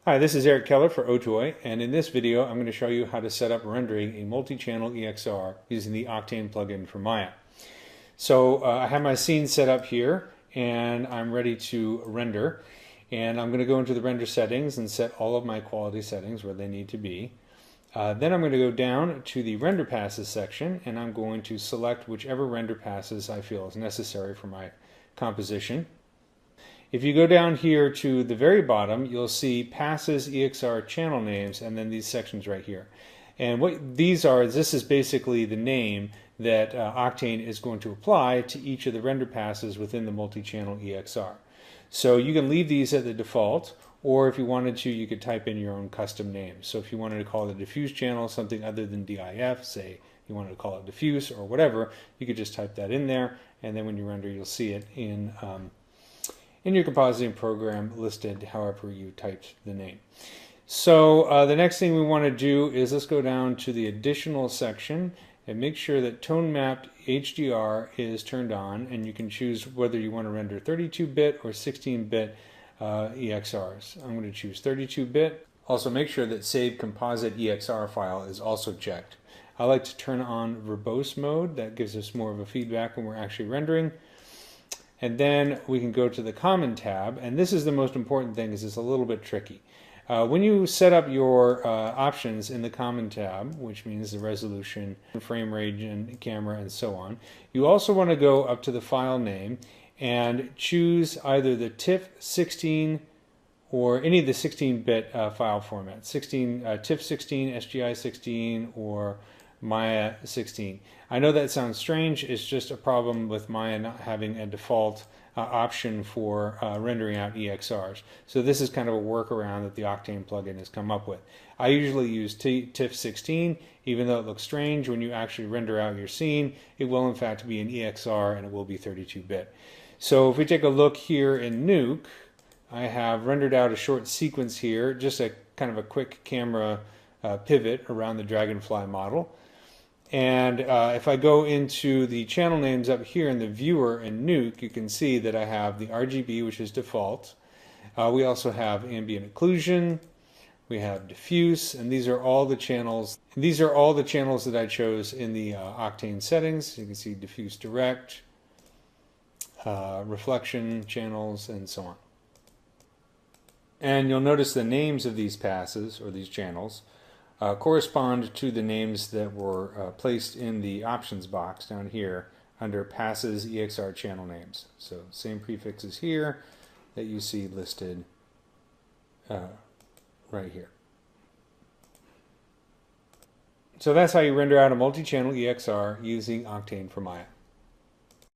Hi, this is Eric Keller for Otoy, and in this video I'm going to show you how to set up rendering a multi-channel EXR using the Octane plugin for Maya. So I have my scene set up here and I'm ready to render, and I'm going to go into the render settings and set all of my quality settings where they need to be. Then I'm going to go down to the render passes section and I'm going to select whichever render passes I feel is necessary for my composition. If you go down here to the very bottom, you'll see passes, EXR channel names, and then these sections right here. And what these are, this is basically the name that Octane is going to apply to each of the render passes within the multi-channel EXR. So you can leave these at the default, or if you wanted to, you could type in your own custom name. So if you wanted to call the diffuse channel something other than DIF, say you wanted to call it diffuse or whatever, you could just type that in there, and then when you render, you'll see it in your compositing program listed however you typed the name. So the next thing we want to do is let's go down to the additional section and make sure that tone mapped HDR is turned on, and you can choose whether you want to render 32-bit or 16-bit EXRs. I'm going to choose 32-bit. Also make sure that save composite EXR file is also checked. I like to turn on verbose mode. That gives us more of a feedback when we're actually rendering. And then we can go to the common tab, and this is the most important thing, is it's a little bit tricky. When you set up your options in the common tab, which means the resolution, frame rate, and camera, and so on, you also want to go up to the file name and choose either the TIFF16 or any of the 16-bit file formats, TIFF16, SGI16, or Maya 16. I know that sounds strange. It's just a problem with Maya not having a default option for rendering out EXRs. So this is kind of a workaround that the Octane plugin has come up with. I usually use TIFF16, even though it looks strange. When you actually render out your scene, it will in fact be an EXR and it will be 32-bit. So if we take a look here in Nuke, I have rendered out a short sequence here, just a kind of a quick camera pivot around the dragonfly model. And if I go into the channel names up here in the viewer in Nuke, you can see that I have the RGB, which is default. We also have ambient occlusion, we have diffuse, and these are all the channels. These are all the channels that I chose in the Octane settings. You can see diffuse direct, reflection channels, and so on. And you'll notice the names of these passes, or these channels, correspond to the names that were placed in the options box down here under passes EXR channel names. So same prefixes here that you see listed right here. So that's how you render out a multi-channel EXR using Octane for Maya.